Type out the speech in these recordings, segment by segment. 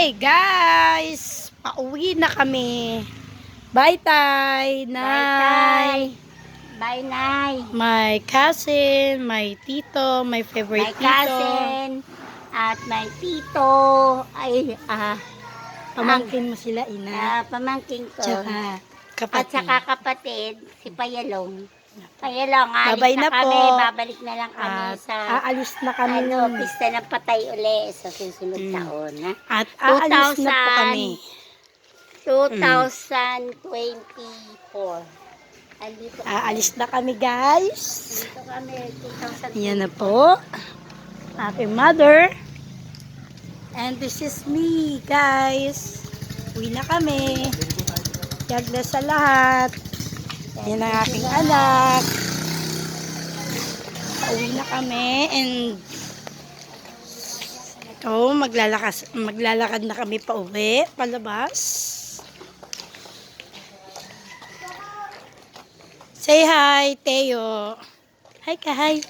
Okay, guys. Pauwi na kami. Bye, Tay. Nay. Bye, Nay. My cousin, my tito, my favorite My tito. cousin at my tito. Ay, Pamangkin mo sila, ina. pamangkin ko. Tsaka, At kapatid. saka kapatid, si Payalong. Payalong, alis Babay na na kami. po. Babalik na lang kami At sa aalis na kami. pista ng patay uli sa susunod taon. Ha? At aalis na po kami. 2024. Andito kami. Aalis na kami, guys. Dito kami, 2024. Yan na po. Aking mother. And this is me, guys. Uwi na kami. God bless sa lahat. Yan ang aking anak. Uwi na kami. And ito, maglalakad na kami pa uwi, palabas. Say hi, Teo. Hi ka, hi.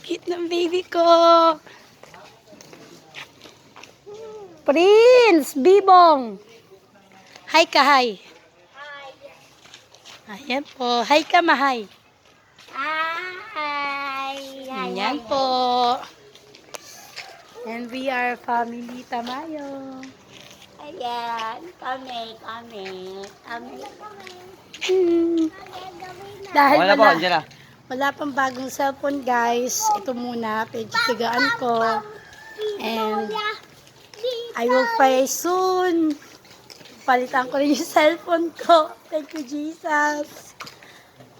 Cute ng baby ko. Prince, Bibong. Hi ka, hi. Ayan po. Hi ka, mahay. Hi. Ayan po. And we are family Tamayo. Ayan, kami. Dahil Wala po, dyan na. wala pang bagong cellphone, guys. Ito muna, tigaan ko. And I will pray soon. Palitan ko rin yung cellphone ko. Thank you, Jesus.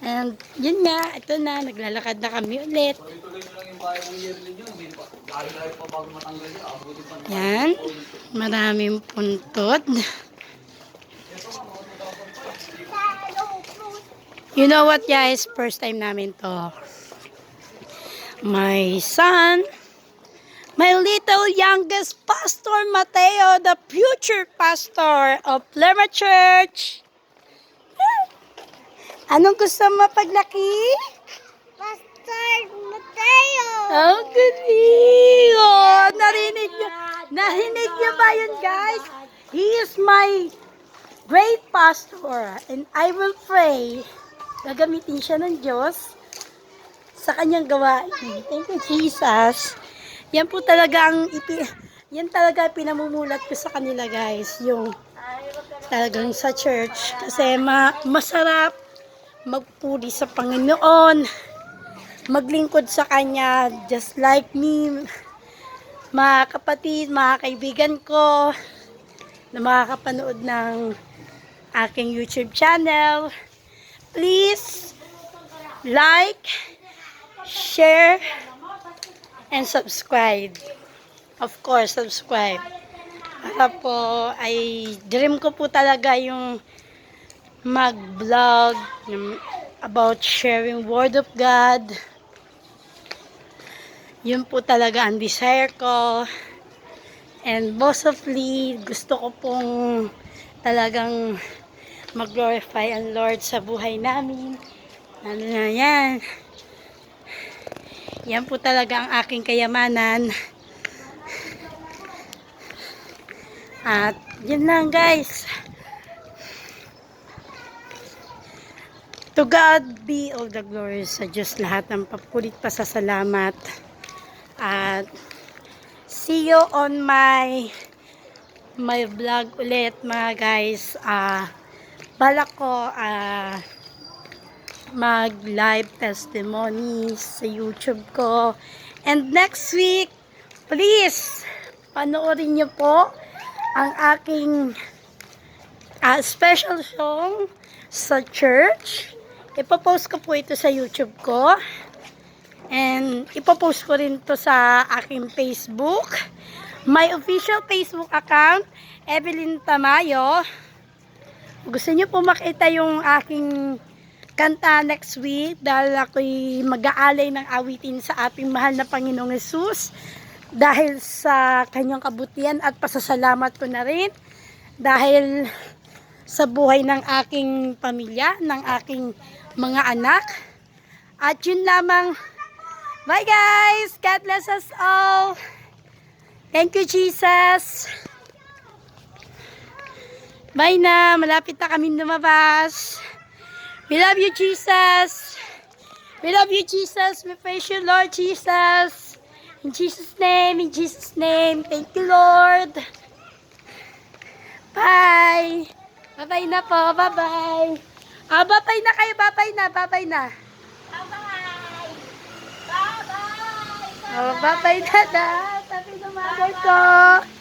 And yun nga, ito na, naglalakad na kami ulit. Yan, maraming puntod. You know what, guys? First time namin to. My son, my little youngest pastor, Mateo, the future pastor of Lerma Church. Anong gusto mo paglaki? Pastor Mateo. Oh, galing! Oh, narinig niyo ba yun, guys? He is my great pastor, and I will pray. Gagamitin siya ng Diyos sa kanyang gawain. Thank you, Jesus. Yan po talaga yan talaga pinamumulat ko sa kanila, guys. Yung talagang sa church. Kasi masarap magpuri sa Panginoon, maglingkod sa Kanya, just like me, mga kapatid, mga kaibigan ko, na makakapanood ng aking YouTube channel. Please like, share, and subscribe. Of course, subscribe. Para po, ay dream ko po talaga yung mag-vlog about sharing Word of God. Yun po talaga ang desire ko. And mostly, gusto ko pong talagang mag-glorify ang Lord sa buhay namin. Ano na yan. Yan po talaga ang aking kayamanan. At yun lang, guys. To God be all the glory, sa Diyos lahat ng papulit pasasalamat. At see you on my vlog ulit, mga guys. Balak ko mag live testimony sa YouTube ko. And next week, please panoorin niyo po ang aking special song sa church. Ipopost ko po ito sa YouTube ko. And ipopost ko rin to sa aking Facebook. My official Facebook account, Evelyn Tamayo. Gusto niyo po makita yung aking kanta next week dahil ako'y mag-aalay ng awitin sa ating mahal na Panginoong Hesus dahil sa kanyang kabutihan at pasasalamat ko na rin dahil sa buhay ng aking pamilya, ng aking mga anak. At yun lamang. Bye, guys! God bless us all! Thank you, Jesus. Bye na. Malapit na kami lumabas. We love you, Jesus. We love you, Jesus. We praise you, Lord Jesus. In Jesus' name, in Jesus' name. Thank you, Lord. Bye. Bye-bye na po. Bye-bye. Bye-bye na kayo. Bye-bye na. Bye-bye na. Bye-bye! Bye-bye! Bye-bye na. Sabi ng mother ko.